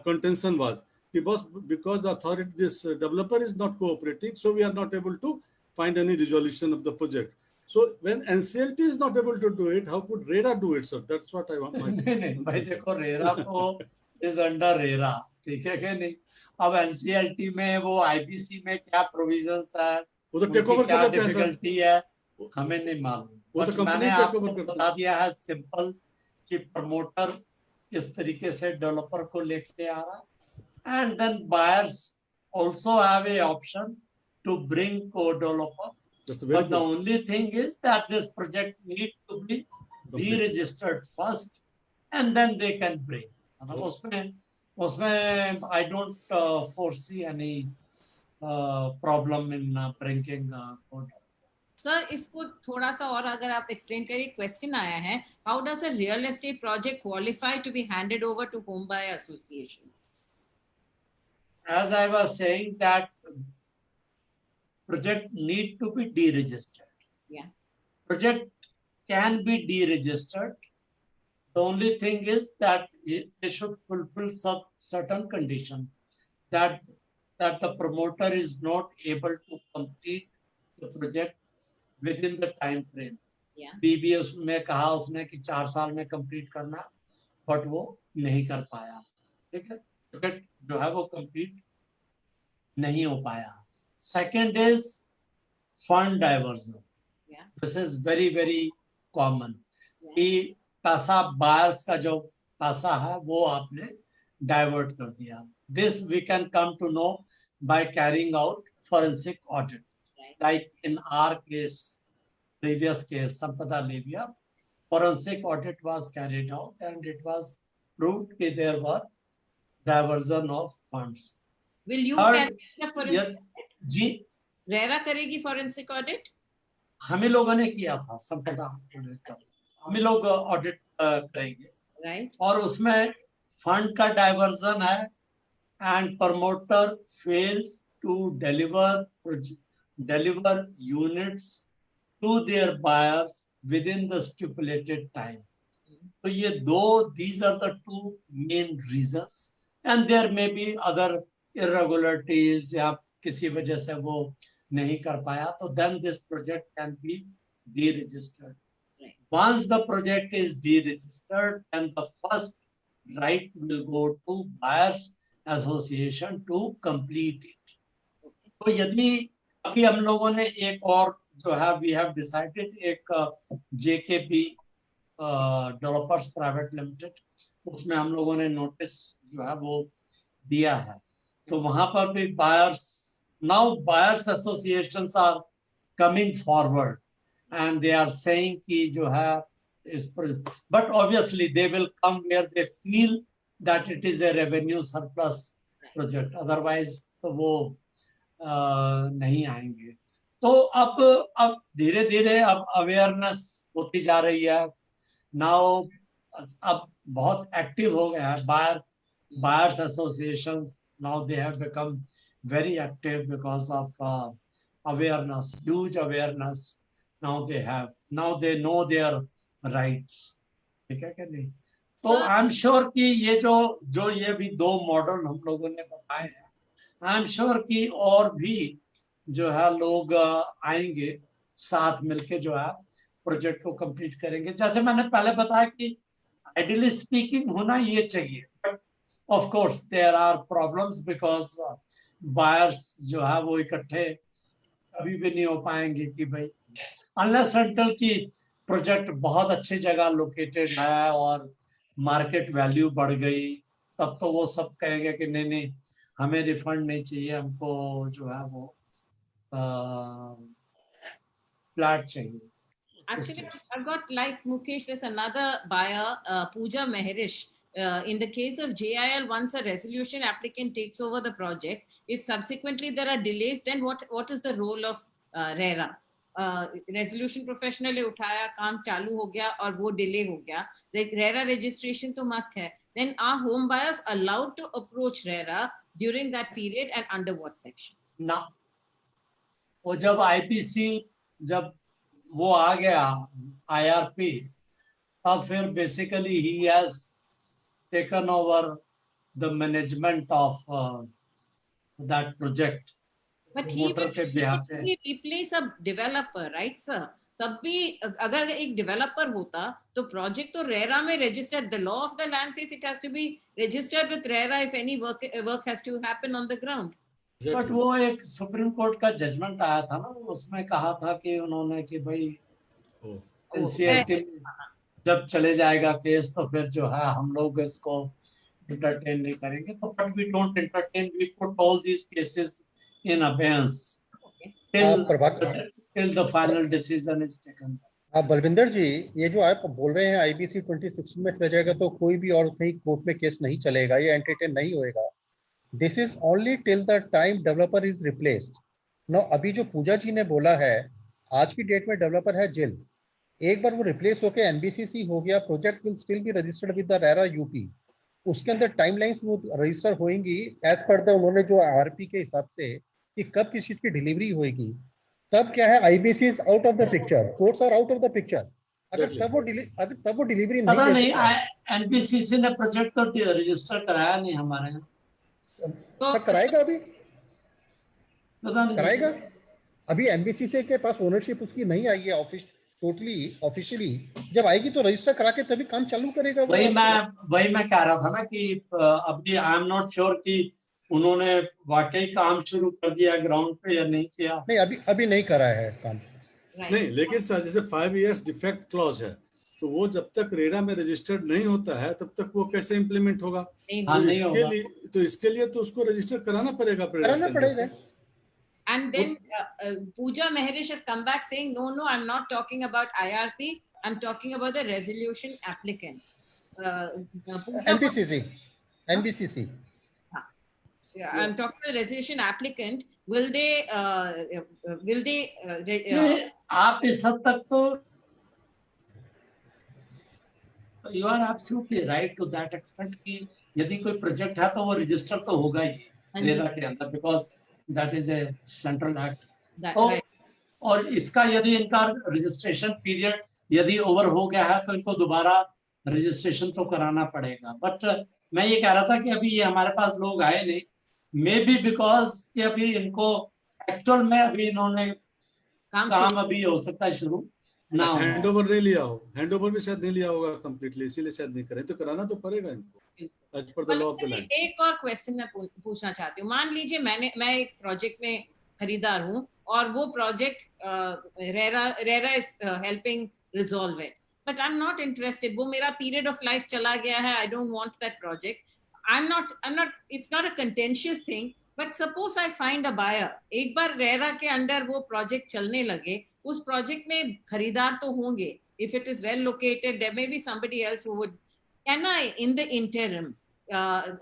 contention was. Because the authority, this developer is not cooperating, so we are not able to find any resolution of the project. So when NCLT is not able to do it, how could RERA do it, sir? That's what I want. नहीं, भाई देखो RERA तो is under RERA, ठीक है कि नहीं? अब NCLT में वो IBC में क्या provisions है, वो तो टेक ओवर कर लेते हैं सर. difficulty है, हमें नहीं मालूम. वो तो मैंने आपको बता दिया है सिंपल कि प्रमोटर इस तरीके से डेवलपर को लेके आ रहा. And then buyers also have a option to bring co-developer. But the only thing is that this project needs to be deregistered first and then they can bring. उसमें I don't foresee any problem in bringing code. Sir इसको थोड़ा सा और अगर आप explain करिए. Question आया है, how does a real estate project qualify to be handed over to home buyer associations? As I was saying that project need to be deregistered. Yeah. Project can be deregistered. The only thing is that they should fulfill some certain condition that the promoter is not able to complete the project within the time frame. Yeah. BBS में कहा उसने कि 4 साल में complete करना, but वो नहीं कर पाया. ठीक है, प्रोजेक्ट जो है वो कंप्लीट नहीं हो पाया. Second is fund diversion. This is very very common कि पैसा बायर्स का जो पैसा है वो आपने डाइवर्ट कर दिया. This we can come to know by carrying out forensic audit. Like in our case, previous case, Sampada Livia, forensic audit was carried out and it was proved that there were diversion of funds. Will you carry the forensic audit? जी, रेरा करेगी forensic audit? हम ही लोगों ने किया था संपदा audit का. हम ही लोग ऑडिट करेंगे. Right. और उसमें फंड का डाइवर्जन है and promoter fails to deliver units to their buyers within the stipulated time. So these are the two main reasons, and there may be other irregularities या किसी वजह से वो नहीं कर पाया, तो then this project can be deregistered. Right. Once the project is deregistered, then the first right will go to buyers association to complete it. तो यदि अभी हम लोगों ने एक और जो है वी हैव डिसाइडेड एक JKB डेवलपर्स प्राइवेट लिमिटेड, उसमें हम लोगों ने नोटिस जो है वो दिया है. तो वहां पर भी now buyers associations are coming forward and they are saying कि जो है इस but obviously they will come where they feel that it is a revenue surplus project, otherwise तो वो नहीं आएंगे. तो अब धीरे धीरे अब अवेयरनेस होती जा रही है. नाउ अब बहुत एक्टिव हो गया है buyers associations. Now they have become very active because of awareness, huge awareness. Now they know their rights. ठीक है कि नहीं? तो आई एम श्योर कि ये जो ये भी 2 मॉडल हम लोगों ने बताए हैं, आई एम श्योर कि और भी जो है लोग आएंगे साथ मिलके जो है प्रोजेक्ट को कंप्लीट करेंगे. जैसे मैंने पहले बताया कि आइडियली स्पीकिंग होना ये चाहिए, but of course there are problems because buyers जो है वो इकट्ठे कभी भी नहीं हो पाएंगे कि भाई अनलेस अनटिल की प्रोजेक्ट बहुत अच्छी जगह लोकेटेड है और मार्केट वैल्यू बढ़ गई, तब तो वो सब कहेंगे कि नहीं हमें रिफंड नहीं चाहिए, हमको जो है वो फ्लैट चाहिए. Actually, I've got like Mukesh, there's another buyer, Pooja Mehrish. In the case of JIL, once a resolution applicant takes over the project, if subsequently there are delays, then what is the role of RERA? Resolution professional ने उठाया, काम चालू हो गया और वो delay हो गया. RERA registration तो must है. Then are home buyers allowed to approach RERA during that period and under what section? ना, वो जब IPC जब वो आ गया IRP, तब फिर basically he has taken over the management of that project. But he will replace a developer, right, sir? तब भी अगर एक डेवलपर होता तो प्रोजेक्ट तो रेरा में registered. The law of the land says it has to be registered with RERA if any work has to happen on the ground. But वो एक सुप्रीम कोर्ट का जजमेंट आया था ना, उसमें कहा था कि उन्होंने कि भाई एनसीईआरटी जब चले जाएगा केस तो फिर जो है हम लोग इसको entertain नहीं करेंगे. तो but we don't entertain, we put all these cases in abeyance till the final decision is taken. Balwinder जी, ये जो आप बोल रहे हैं आईबीसी 2016 में चला जाएगा तो कोई भी और कहीं कोर्ट में केस नहीं चलेगा, ये एंटरटेन नहीं होएगा। This is only till the time developer is replaced. No, अभी जो पूजा जी ने बोला है, आज की डेट में डेवलपर है जिल, एक बार वो रिप्लेस होकर एनबीसीसी हो गया, project will still be registered with the RERA UP. उसके अंदर टाइमलाइंस वो रजिस्टर होंगी एज पर द उन्होंने जो आरपी के हिसाब से कि कब किस चीज की डिलीवरी होगी। तब क्या है, IBC is out of the picture, courts are out of the picture. अगर तब वो डिलीवरी नहीं पता दे नहीं, सकता, एनपीसीसी ने प्रोजेक्ट तो रजिस्टर कराया नहीं हमारे यहाँ, सर कराएगा अभी, पता नहीं। कराएगा। अभी एनबीसीसी के पास ओनरशिप उसकी नहीं आई है ऑफिस टोटली ऑफिशियली, जब आएगी तो रजिस्टर करा के तभी काम चालू करेगा वो। वही मैं कह रहा था ना कि अभी आई एम नॉट श्योर कि उन्होंने वाकई काम शुरू कर दिया ग्राउंड पे या नहीं किया। नहीं, अभी नहीं करा है काम। नहीं, लेकिन सर जैसे 5 years डिफेक्ट क्लॉज है, तो वो जब तक रेरा में रजिस्टर्ड नहीं होता है तब तक वो कैसे इम्प्लीमेंट होगा? तो इसके लिए तो उसको रजिस्टर कराना पड़ेगा। And then Pooja Maharish has come back saying, no, I'm not talking about IRP. I'm talking about the resolution applicant. NBCC. I'm talking about the resolution applicant. Will they? आप इस हद तक तो you are absolutely right to that extent कि यदि कोई project है तो वो रजिस्टर तो होगा ही रेरा के अंदर, because that is a central act. तो और इसका यदि इनका रजिस्ट्रेशन पीरियड यदि ओवर हो गया है तो इनको दोबारा रजिस्ट्रेशन तो कराना पड़ेगा। बट मैं ये कह रहा था कि अभी ये हमारे पास लोग आए नहीं, मे बी बिकॉज कि अभी इनको एक्चुअल में अभी इन्होंने काम अभी हो सकता है शुरू ना, हैंडओवर नहीं लिया हो, हैंडओवर भी शायद नहीं लिया होगा कंप्लीटली, इसीलिए शायद नहीं करें। तो कराना तो पड़ेगा इनको as per the law of the land. एक और क्वेश्चन मैं पूछना चाहती हूँ। मान लीजिए मैं एक प्रोजेक्ट में खरीदार हूँ और वो project RERA is helping resolve it, but I am not interested, वो मेरा पीरियड ऑफ लाइफ चला गया है, I don't want that project, I am not it's not a contentious thing, but suppose I find a buyer, एक बार रेरा के under वो project चलने लगे, उस प्रोजेक्ट में खरीदार तो होंगे, if it is well located there may be somebody else who would, can I in the interim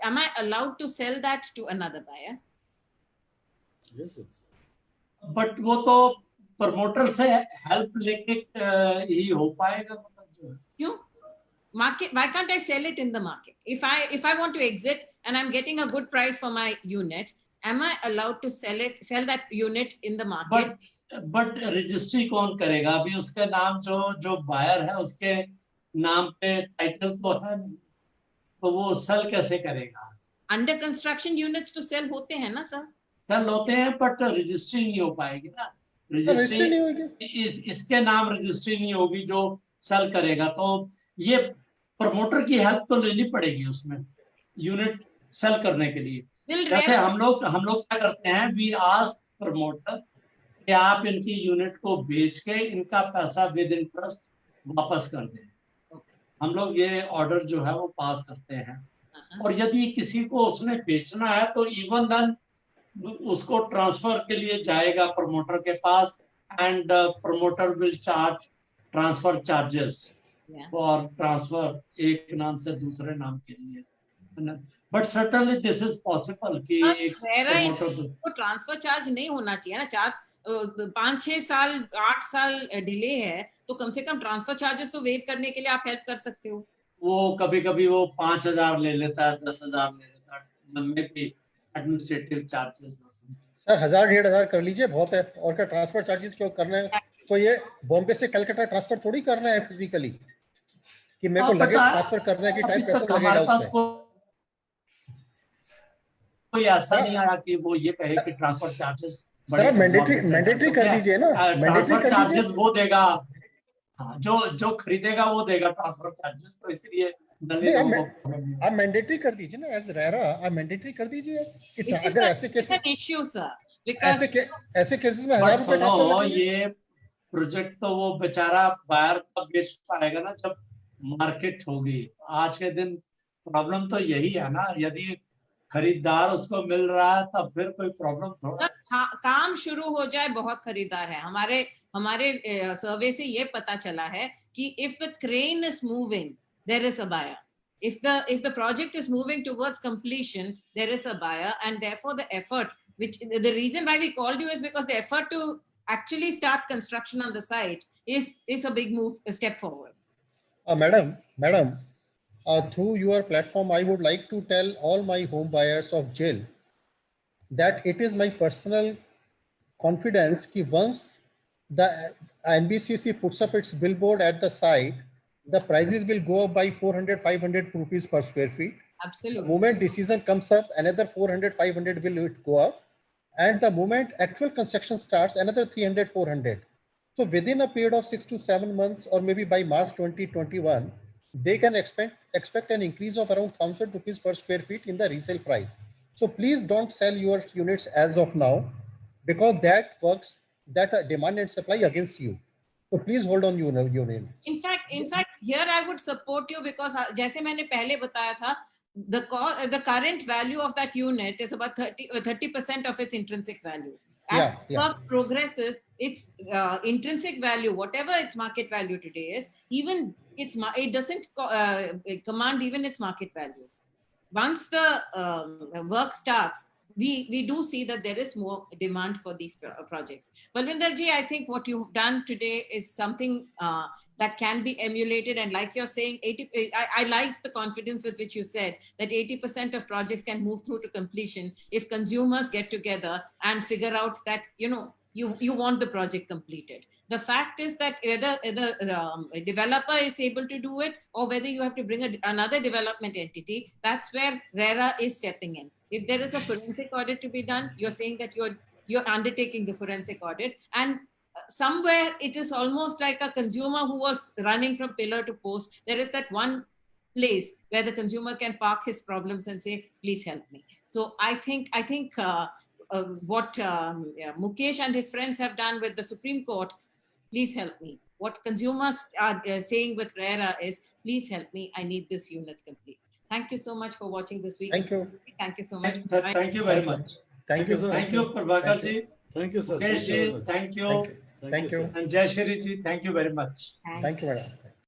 am I allowed to sell that to another buyer? Yes, yes. But वो तो promoter से help लेके ही हो पाएगा, मतलब जो है। क्यों market, why can't I sell it in the market? If I want to exit and I'm getting a good price for my unit, am I allowed to sell that unit in the market? But registry कौन करेगा? अभी उसके नाम जो buyer है उसके नाम पे टाइटल तो है नहीं, तो वो सेल कैसे करेगा? अंडर कंस्ट्रक्शन यूनिट्स तो सेल होते हैं ना सर? सेल होते हैं बट रजिस्ट्री नहीं हो पाएगी ना, रजिस्ट्री इसके नाम रजिस्ट्री नहीं होगी जो सेल करेगा, तो ये प्रमोटर की हेल्प तो लेनी पड़ेगी उसमें यूनिट सेल करने के लिए। जैसे हम लोग क्या करते हैं, वी आस्क प्रमोटर कि आप इनकी यूनिट को बेच के इनका पैसा विद इंटरेस्ट वापस कर दें, हम लोग ये ऑर्डर जो है वो पास करते हैं। और यदि किसी को उसने बेचना है तो इवन देन उसको ट्रांसफर के लिए जाएगा प्रमोटर के पास, and promoter will charge transfer charges for transfer एक नाम से दूसरे नाम के लिए। But certainly this is possible कि एक प्रमोटर को ट्रांसफर चार्ज नहीं होना चाहिए ना, चार्ज 5-6 साल 8 साल डिले है तो कम से कम ट्रांसफर चार्जेस तो वेव करने के लिए आप हेल्प कर सकते हो। वो कभी वो 5,000 ले लेता है, 10,000 ले लेता है, एडमिनिस्ट्रेटिव चार्जेस। सर 1,000-1,500 कर लीजिए, बहुत है। और क्या ट्रांसफर चार्जेस क्यों करना है? तो ये बॉम्बे से कलकत्ता ट्रांसफर थोड़ी करना है फिजिकली कि मेरे को लगे ट्रांसफर करने की टाइम कैसे लगेगा? हमारे पास कोई ऐसा नहीं आया कि वो ये कहे कि ट्रांसफर चार्जेस मैंडेटरी कर दीजिए ना, ट्रांसफर चार्जेस वो देगा, हाँ, जो खरीदेगा वो देगा ट्रांसफर चार्जेस, तो इसलिए आप मैंडेटरी कर दीजिए ना, एज रेरा आप मैंडेटरी कर दीजिए कि अगर ऐसे केसेस में 1,000 रुपए। ये प्रोजेक्ट तो वो बेचारा बायर तब बेच पाएगा ना जब मार्केट होगी। आज के दिन प्रॉब्लम तो यही है ना, यदि खरीदार उसको मिल रहा है, तब फिर कोई प्रॉब्लम थोड़ा। काम शुरू हो जाए, बहुत खरीदार है। हमारे सर्वे से ये पता चला है कि if the crane is moving, there is a buyer. If the project is moving towards completion, there is a buyer, and therefore the effort, which the reason why we called you is because the effort to actually start construction on the site is a big move, a step forward. Madam, through your platform, I would like to tell all my home buyers of Jill that it is my personal confidence that once the NBCC puts up its billboard at the site, the prices will go up by 400-500 rupees per square feet. Absolutely. The moment decision comes up, another 400-500 will go up, and the moment actual construction starts, another 300-400. So within a period of 6 to 7 months, or maybe by March 2021, they can expect an increase of around 1,000 rupees per square feet in the resale price. So please don't sell your units as of now, because that works, that demand and supply against you. So please hold on your unit. In fact, here I would support you, because जैसे मैंने पहले बताया था, the current value of that unit is about 30% of its intrinsic value. As work progresses, its intrinsic value, whatever its market value today is, even it doesn't command even its market value. Once the work starts, we do see that there is more demand for these projects. Balwinder ji, I think what you've done today is something that can be emulated. And like you're saying, I like the confidence with which you said that 80% of projects can move through to completion if consumers get together and figure out that, you want the project completed. The fact is that either a developer is able to do it, or whether you have to bring another development entity, that's where RERA is stepping in. If there is a forensic audit to be done, you're saying that you're undertaking the forensic audit, and somewhere it is almost like a consumer who was running from pillar to post. There is that one place where the consumer can park his problems and say, please help me. So I think what Mukesh and his friends have done with the Supreme Court, please help me. What consumers are saying with RERA is, please help me. I need this units complete. Thank you so much for watching this week. Thank you. Thank you so much. Thank you very much. Thank you, sir. Thank you, Prabhakar ji. Thank you, sir. Mukesh ji, thank you. Thank you. And Jayashri ji, thank you very much. Thank you, madam.